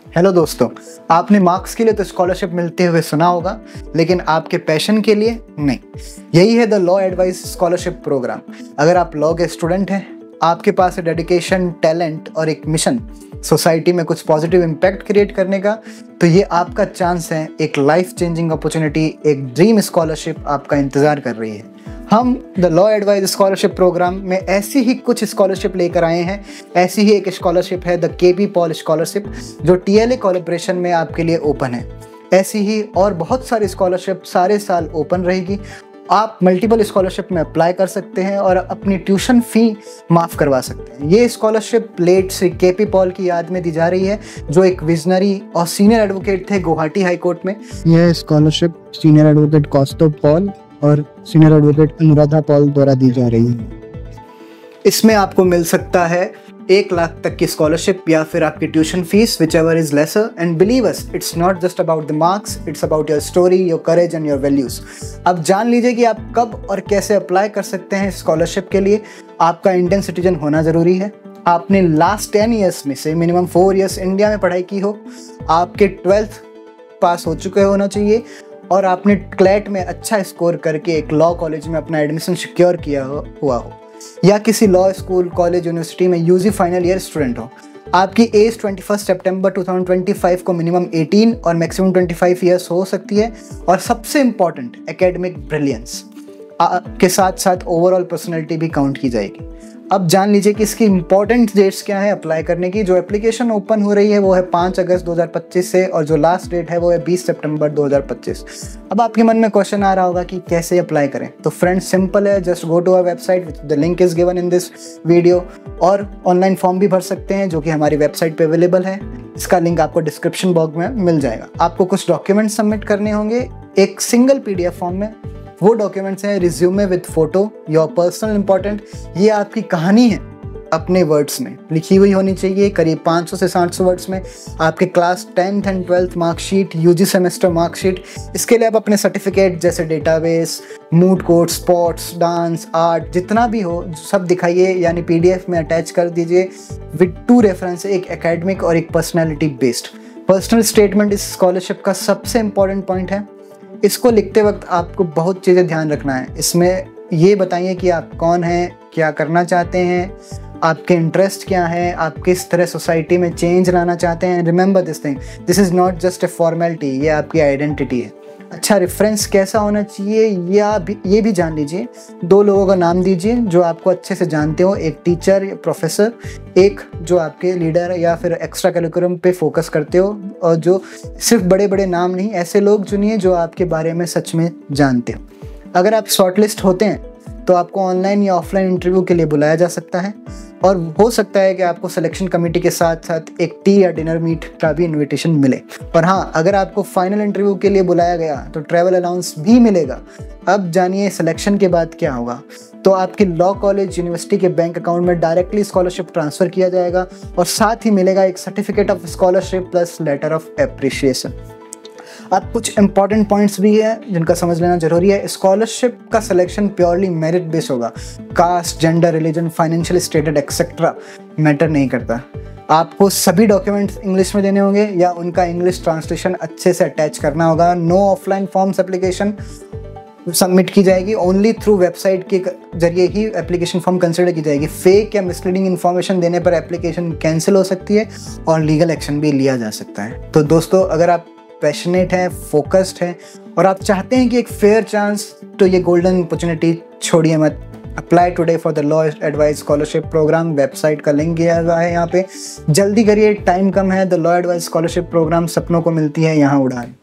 Hello दोस्तों, आपने marks के लिए तो स्कॉलरशिप मिलते हुए सुना होगा, लेकिन आपके पैशन के लिए नहीं। यही है the law advice scholarship programme. अगर आप लॉ के स्टूडेंट हैं, आपके पास डेडिकेशन, टैलेंट और एक मिशन सोसाइटी में कुछ पॉजिटिव इम्पैक्ट क्रिएट करने का, तो ये आपका चांस है। एक लाइफ चेंजिंग अपॉर्चुनिटी, एक ड्रीम स्कॉलरशिप आपका इंतज़ार कर रही है। हम the law advice scholarship program में ऐसी ही कुछ स्कॉलरशिप लेकर आए हैं। ऐसी ही एक स्कॉलरशिप है द केपी पॉल स्कॉलरशिप, जो टीएलए कोलैबोरेशन में आपके लिए ओपन है। ऐसी ही और बहुत सारी स्कॉलरशिप सारे साल ओपन रहेगी। आप मल्टीपल स्कॉलरशिप में अप्लाई कर सकते हैं और अपनी ट्यूशन फ़ी माफ़ करवा सकते हैं। ये स्कॉलरशिप लेट श्री केपी पॉल की याद में दी जा रही है, जो एक विजनरी और सीनियर एडवोकेट थे गुवाहाटी हाई कोर्ट में। यह स्कॉलरशिप सीनियर एडवोकेट कौस्तुभ पॉल और सीनियर एडवोकेट अनुराधा पॉल द्वारा दी जा रही है। इसमें आपको मिल सकता है 1 लाख तक की स्कॉलरशिप या फिर आपकी tuition fees, which ever is lesser. And believe us, it's not just about the marks, it's about your story, your courage and your values. अब जान लीजिए कि आप कब और कैसे अप्लाई कर सकते हैं स्कॉलरशिप के लिए। आपका इंडियन सिटीजन होना ज़रूरी है। आपने लास्ट 10 ईयर्स में से मिनिमम 4 ईयर्स इंडिया में पढ़ाई की हो। आपके 12th पास हो चुके होना चाहिए और आपने क्लैट में अच्छा स्कोर करके एक लॉ कॉलेज में अपना एडमिशन सिक्योर किया हुआ हो, या किसी लॉ स्कूल, कॉलेज, यूनिवर्सिटी में यूजी फाइनल ईयर स्टूडेंट हो। आपकी एज 21 सितंबर 2025 को मिनिमम 18 और मैक्सिमम 25 ईयर्स हो सकती है। और सबसे इम्पॉर्टेंट, एकेडमिक ब्रिलियंस के साथ साथ ओवरऑल पर्सनैलिटी भी काउंट की जाएगी। अब जान लीजिए कि इसकी इंपॉर्टेंट डेट्स क्या है अप्लाई करने की। जो एप्लीकेशन ओपन हो रही है वो है 5 अगस्त 2025 से, और जो लास्ट डेट है वो है 20 सितंबर 2025। अब आपके मन में क्वेश्चन आ रहा होगा कि कैसे अप्लाई करें। तो फ्रेंड्स, सिंपल है, just go to our website, the link is given in this video. और ऑनलाइन फॉर्म भी भर सकते हैं, जो कि हमारी वेबसाइट पे अवेलेबल है। इसका लिंक आपको डिस्क्रिप्शन बॉक्स में मिल जाएगा। आपको कुछ डॉक्यूमेंट सबमिट करने होंगे एक सिंगल PDF फॉर्म में। वो डॉक्यूमेंट्स हैं resume with photo, your personal important. ये आपकी कहानी है अपने वर्ड्स में लिखी हुई होनी चाहिए, करीब 500 से 700 वर्ड्स में। आपके class 10th and 12th marksheet, UG semester marksheet. इसके लिए आप अपने सर्टिफिकेट जैसे database, moot court, sports, dance, art, जितना भी हो सब दिखाइए, यानी PDF में अटैच कर दीजिए विद 2 रेफरेंस, एक एकेडमिक और एक पर्सनैलिटी बेस्ड। पर्सनल स्टेटमेंट इस स्कॉलरशिप का सबसे इम्पॉर्टेंट पॉइंट है। इसको लिखते वक्त आपको बहुत चीज़ें ध्यान रखना है। इसमें ये बताइए कि आप कौन हैं, क्या करना चाहते हैं, आपके इंटरेस्ट क्या है, आप किस तरह सोसाइटी में चेंज लाना चाहते हैं। Remember this thing, this is not just a formality, ये आपकी आइडेंटिटी है। अच्छा रेफरेंस कैसा होना चाहिए ये भी जान लीजिए। 2 लोगों का नाम दीजिए जो आपको अच्छे से जानते हो, एक टीचर या प्रोफेसर, एक जो आपके लीडर या फिर एक्स्ट्रा करिकुलम पे फोकस करते हो। और जो सिर्फ बड़े बड़े नाम नहीं, ऐसे लोग चुनिए जो आपके बारे में सच में जानते हो। अगर आप शॉर्टलिस्ट होते हैं तो आपको ऑनलाइन या ऑफलाइन इंटरव्यू के लिए बुलाया जा सकता है, और हो सकता है कि आपको सिलेक्शन कमेटी के साथ साथ एक टी या डिनर मीट का भी इनविटेशन मिले। और हाँ, अगर आपको फाइनल इंटरव्यू के लिए बुलाया गया तो ट्रैवल अलाउंस भी मिलेगा। अब जानिए सिलेक्शन के बाद क्या होगा। तो आपके लॉ कॉलेज, यूनिवर्सिटी के बैंक अकाउंट में डायरेक्टली स्कॉलरशिप ट्रांसफ़र किया जाएगा, और साथ ही मिलेगा एक certificate of scholarship plus letter of appreciation. अब कुछ इंपॉर्टेंट पॉइंट्स भी हैं जिनका समझ लेना जरूरी है। स्कॉलरशिप का सिलेक्शन प्योरली मेरिट बेस्ड होगा। Caste, gender, religion, financial status etcetera matter नहीं करता। आपको सभी डॉक्यूमेंट्स इंग्लिश में देने होंगे या उनका इंग्लिश ट्रांसलेशन अच्छे से अटैच करना होगा। No offline forms application submit की जाएगी, ओनली थ्रू वेबसाइट के जरिए ही एप्लीकेशन फॉर्म कंसिडर की जाएगी। फेक या मिसलीडिंग इन्फॉर्मेशन देने पर एप्लीकेशन कैंसिल हो सकती है और लीगल एक्शन भी लिया जा सकता है। तो दोस्तों, अगर आप पैशनेट हैं, फोकस्ड हैं और आप चाहते हैं कि एक फेयर चांस, तो ये गोल्डन अपॉर्चुनिटी छोड़िए मत। Apply today for the law advice scholarship program. Website का लिंक दिया हुआ है यहाँ पे, जल्दी करिए, टाइम कम है। The law advice scholarship program, सपनों को मिलती है यहाँ उड़ान।